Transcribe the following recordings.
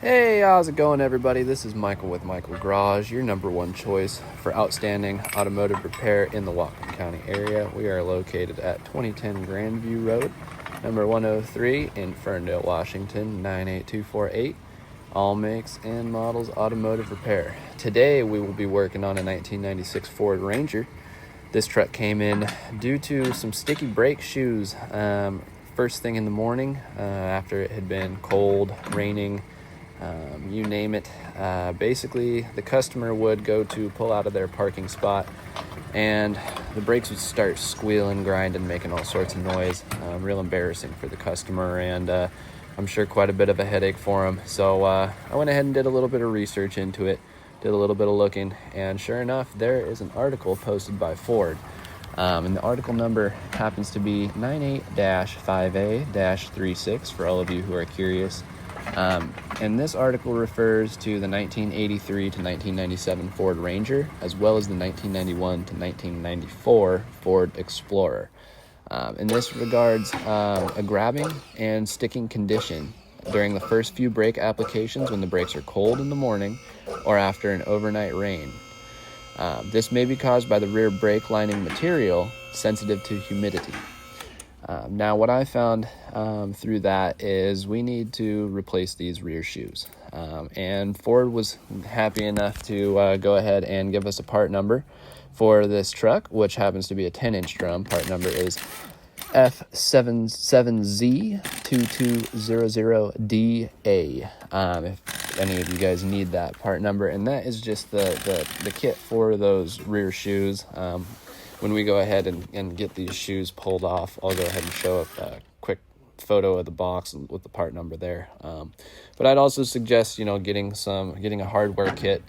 Hey, how's it going, everybody? This is Michael with Michael Garage, your number one choice for outstanding automotive repair in the Whatcom County area. We are located at 2010 Grandview Road, number 103 in Ferndale, Washington, 98248. All makes and models automotive repair. Today, we will be working on a 1996 Ford Ranger. This truck came in due to some sticky brake shoes first thing in the morning after it had been cold, raining, you name it. Basically, the customer would go to pull out of their parking spot and the brakes would start squealing, grinding, making all sorts of noise. Real embarrassing for the customer, and I'm sure quite a bit of a headache for him. So I went ahead and did a little bit of research into it, did a little bit of looking, and sure enough, there is an article posted by Ford. And the article number happens to be 98-5A-36 for all of you who are curious. And this article refers to the 1983 to 1997 Ford Ranger, as well as the 1991 to 1994 Ford Explorer. And this regards a grabbing and sticking condition during the first few brake applications when the brakes are cold in the morning or after an overnight rain. This may be caused by the rear brake lining material sensitive to humidity. Now, what I found through that is we need to replace these rear shoes. And Ford was happy enough to go ahead and give us a part number for this truck, which happens to be a 10-inch drum. Part number is F77Z2200DA. If any of you guys need that part number, and that is just the kit for those rear shoes. When we go ahead and get these shoes pulled off, I'll go ahead and show up a quick photo of the box with the part number there. But I'd also suggest, getting a hardware kit.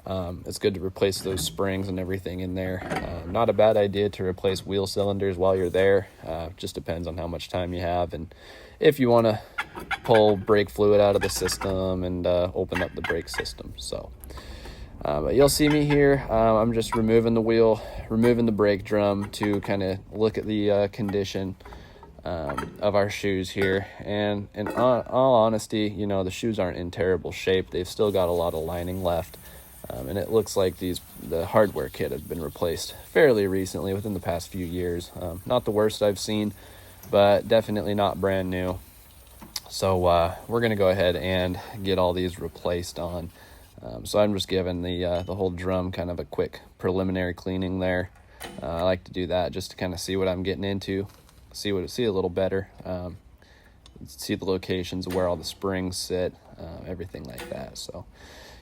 It's good to replace those springs and everything in there. Not a bad idea to replace wheel cylinders while you're there. Just depends on how much time you have and if you want to pull brake fluid out of the system and open up the brake system. So. But you'll see me here. I'm just removing the brake drum to kind of look at the condition of our shoes here. And in all honesty, the shoes aren't in terrible shape. They've still got a lot of lining left. And it looks like the hardware kit has been replaced fairly recently, within the past few years. Not the worst I've seen, but definitely not brand new. So we're going to go ahead and get all these replaced on. So I'm just giving the whole drum kind of a quick preliminary cleaning there. I like to do that just to kind of see what I'm getting into, see a little better, see the locations of where all the springs sit, everything like that. So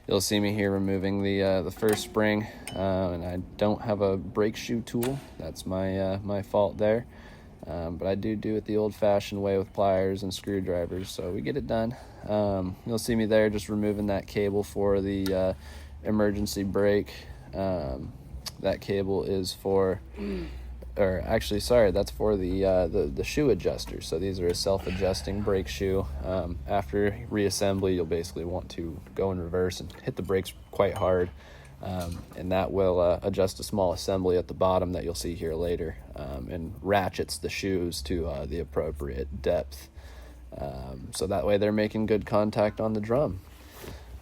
you'll see me here removing the first spring, and I don't have a brake shoe tool. That's my fault there. But I do it the old-fashioned way with pliers and screwdrivers, so we get it done. You'll see me there just removing that cable for the emergency brake. That cable is for, that's for the shoe adjuster. So these are a self-adjusting brake shoe. After reassembly, you'll basically want to go in reverse and hit the brakes quite hard. And that will adjust a small assembly at the bottom that you'll see here later, and ratchets the shoes to the appropriate depth. So that way they're making good contact on the drum.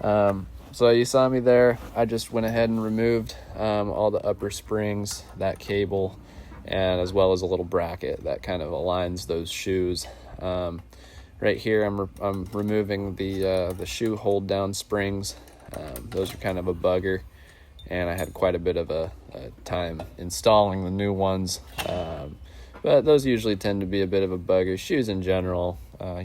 So you saw me there. I just went ahead and removed all the upper springs, that cable, and as well as a little bracket that kind of aligns those shoes. Right here I'm removing the shoe hold down springs. Those are kind of a bugger, and I had quite a bit of a time installing the new ones. But those usually tend to be a bit of a bugger. Shoes in general, a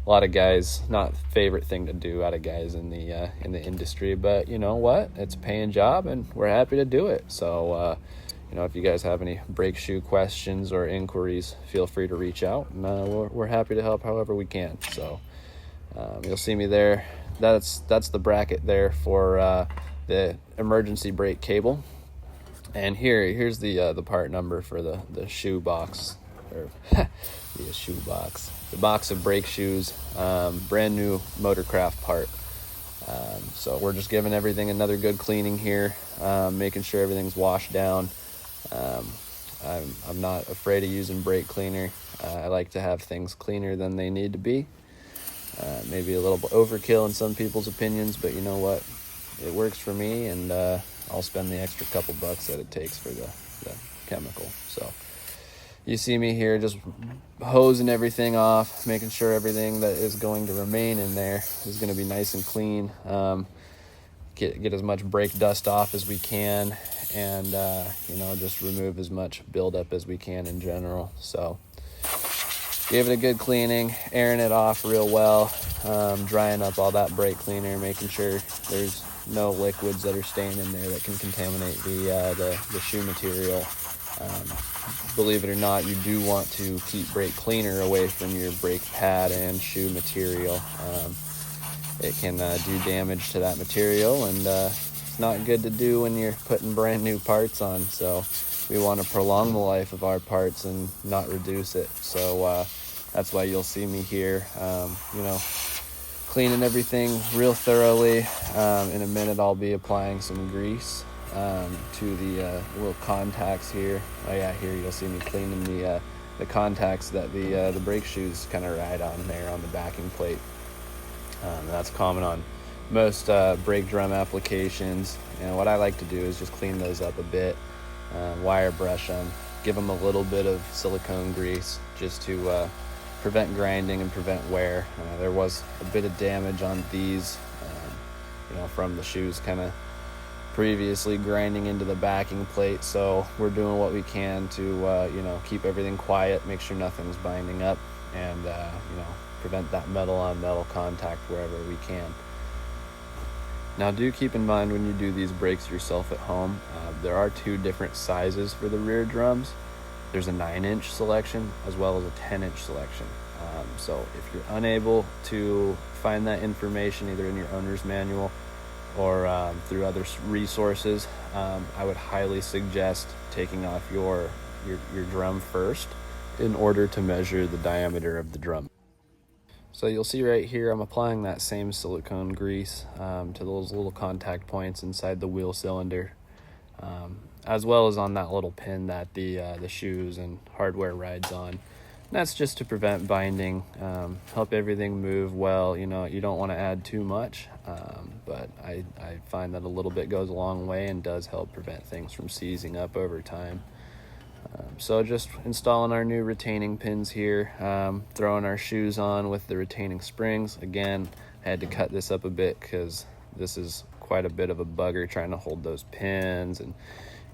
lot of guys, not favorite thing to do out of guys in the industry, but you know what? It's a paying job, and we're happy to do it. So, if you guys have any brake shoe questions or inquiries, feel free to reach out, and we're happy to help however we can. So, you'll see me there. That's the bracket there for the emergency brake cable. And here's the part number for the shoe box, or the shoe box, the box of brake shoes, brand new Motorcraft part. So we're just giving everything another good cleaning here, making sure everything's washed down. I'm not afraid of using brake cleaner. I like to have things cleaner than they need to be. Maybe a little overkill in some people's opinions, but you know what? It works for me, and I'll spend the extra couple bucks that it takes for the chemical. So you see me here just hosing everything off, making sure everything that is going to remain in there is going to be nice and clean. Get as much brake dust off as we can, and just remove as much buildup as we can in general. So give it a good cleaning, airing it off real well, drying up all that brake cleaner, making sure there's no liquids that are staying in there that can contaminate the shoe material. Believe it or not, you do want to keep brake cleaner away from your brake pad and shoe material. It can do damage to that material, and it's not good to do when you're putting brand new parts on. So we want to prolong the life of our parts and not reduce it. So that's why you'll see me here, cleaning everything real thoroughly. In a minute, I'll be applying some grease to the little contacts here. Oh yeah, here you'll see me cleaning the contacts that the brake shoes kind of ride on there on the backing plate. That's common on most brake drum applications. And what I like to do is just clean those up a bit, wire brush them, give them a little bit of silicone grease just to prevent grinding and prevent wear. There was a bit of damage on these, from the shoes kind of previously grinding into the backing plate. So we're doing what we can to, keep everything quiet, make sure nothing's binding up, and, prevent that metal on metal contact wherever we can. Now do keep in mind when you do these brakes yourself at home, there are two different sizes for the rear drums. There's a 9-inch selection as well as a 10-inch selection. So if you're unable to find that information either in your owner's manual or through other resources, I would highly suggest taking off your drum first in order to measure the diameter of the drum. So you'll see right here, I'm applying that same silicone grease to those little contact points inside the wheel cylinder, as well as on that little pin that the shoes and hardware rides on. And that's just to prevent binding, help everything move well. You don't want to add too much, but I find that a little bit goes a long way and does help prevent things from seizing up over time. So just installing our new retaining pins here, throwing our shoes on with the retaining springs. Again, I had to cut this up a bit because this is quite a bit of a bugger trying to hold those pins and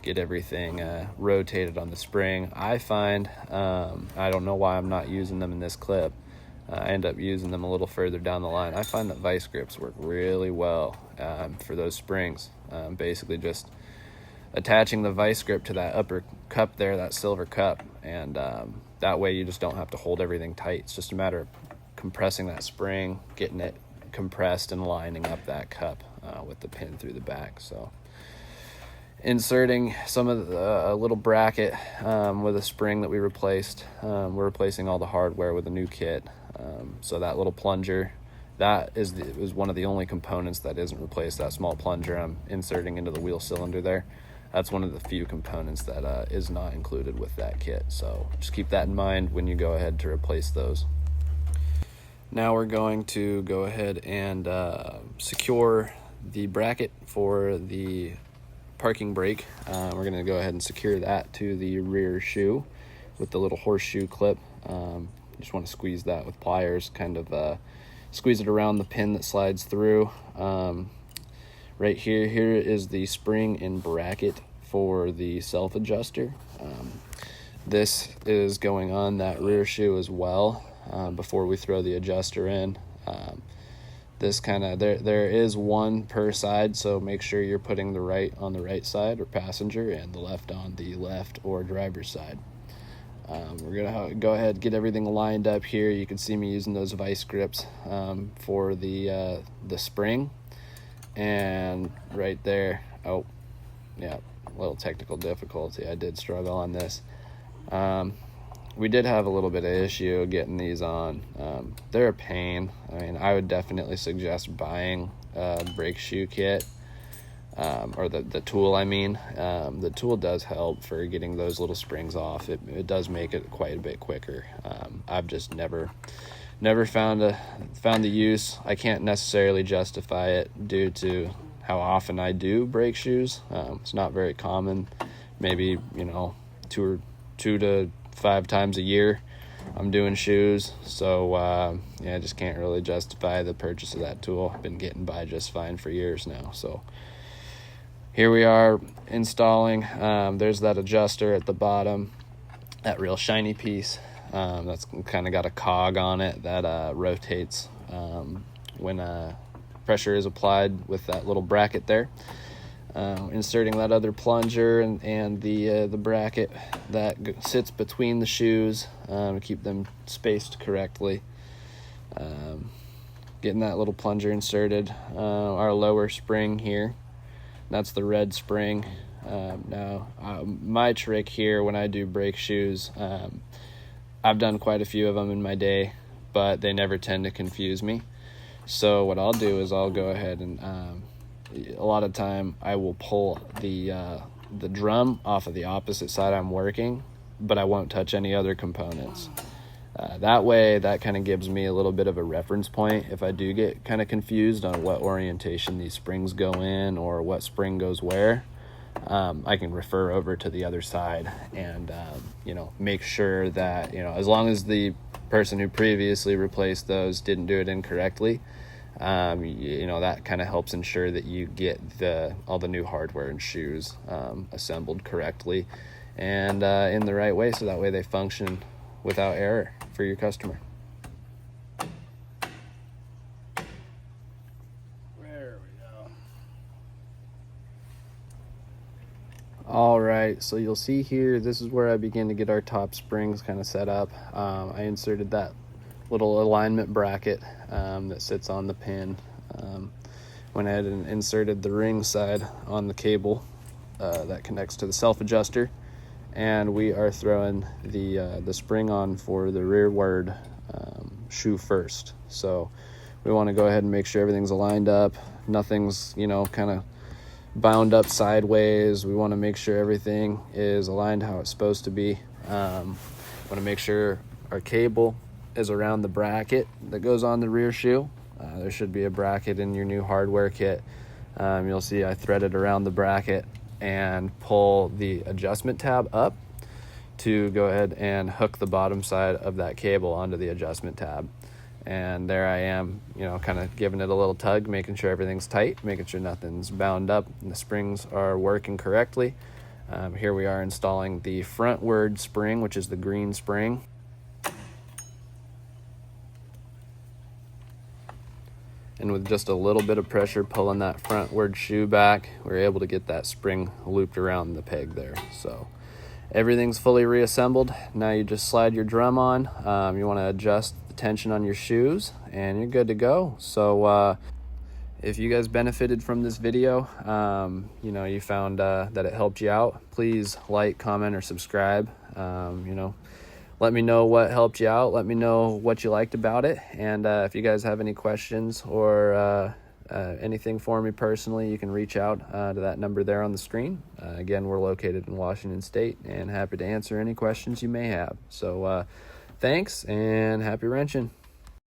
get everything rotated on the spring. I find, I don't know why I'm not using them in this clip. I end up using them a little further down the line. I find that vice grips work really well for those springs. Basically just attaching the vice grip to that upper cup there, that silver cup, and that way you just don't have to hold everything tight. It's just a matter of compressing that spring, getting it compressed and lining up that cup with the pin through the back. So inserting some of a little bracket with a spring that we replaced. We're replacing all the hardware with a new kit. So that little plunger, that is one of the only components that isn't replaced. That small plunger I'm inserting into the wheel cylinder there, that's one of the few components that is not included with that kit. So just keep that in mind when you go ahead to replace those. Now we're going to go ahead and secure the bracket for the parking brake. We're going to go ahead and secure that to the rear shoe with the little horseshoe clip. You just want to squeeze that with pliers, kind of squeeze it around the pin that slides through. Right here is the spring and bracket for the self adjuster. This is going on that rear shoe as well before we throw the adjuster in. This kind of, there is one per side, so make sure you're putting the right on the right side or passenger and the left on the left or driver's side. We're gonna go ahead and get everything lined up here. You can see me using those vice grips for the spring. And right there, oh yeah, a little technical difficulty. I did struggle on this. We did have a little bit of issue getting these on. They're a pain. I mean, I would definitely suggest buying a brake shoe kit, or the tool, I mean. The tool does help for getting those little springs off. It does make it quite a bit quicker. I've just never never found the use. I can't necessarily justify it due to how often I do break shoes. It's not very common. Maybe, you know, two to 5 times a year I'm doing shoes. So yeah, I just can't really justify the purchase of that tool. I've been getting by just fine for years now. So here we are installing. There's that adjuster at the bottom, that real shiny piece. That's kind of got a cog on it that rotates when pressure is applied with that little bracket there. Inserting that other plunger and the bracket that sits between the shoes to keep them spaced correctly. Getting that little plunger inserted. Our lower spring here, that's the red spring. Now, my trick here when I do brake shoes, I've done quite a few of them in my day, but they never tend to confuse me. So what I'll do is I'll go ahead and a lot of time I will pull the drum off of the opposite side I'm working, but I won't touch any other components. That way, that kind of gives me a little bit of a reference point if I do get kind of confused on what orientation these springs go in or what spring goes where. I can refer over to the other side and you know, make sure that, you know, as long as the person who previously replaced those didn't do it incorrectly, you know, that kind of helps ensure that you get all the new hardware and shoes assembled correctly and in the right way, so that way they function without error for your customer. There we go. All right, so you'll see here, this is where I begin to get our top springs kind of set up. I inserted that little alignment bracket that sits on the pin. Went ahead and inserted the ring side on the cable that connects to the self adjuster, and we are throwing the spring on for the rearward shoe first. So we want to go ahead and make sure everything's aligned up, nothing's, you know, kind of bound up sideways. We want to make sure everything is aligned how it's supposed to be. Want to make sure our cable is around the bracket that goes on the rear shoe. There should be a bracket in your new hardware kit. You'll see I threaded around the bracket and pull the adjustment tab up to go ahead and hook the bottom side of that cable onto the adjustment tab. And there I am, you know, kind of giving it a little tug, making sure everything's tight, making sure nothing's bound up and the springs are working correctly. Here we are installing the frontward spring, which is the green spring. And with just a little bit of pressure pulling that frontward shoe back, we're able to get that spring looped around the peg there. So everything's fully reassembled. Now you just slide your drum on. You want to adjust the tension on your shoes and you're good to go. So if you guys benefited from this video, you know, you found that it helped you out, please like, comment, or subscribe. You know, let me know what helped you out. Let me know what you liked about it. And if you guys have any questions or anything for me personally, you can reach out to that number there on the screen. Again, we're located in Washington State and happy to answer any questions you may have. So thanks and happy wrenching.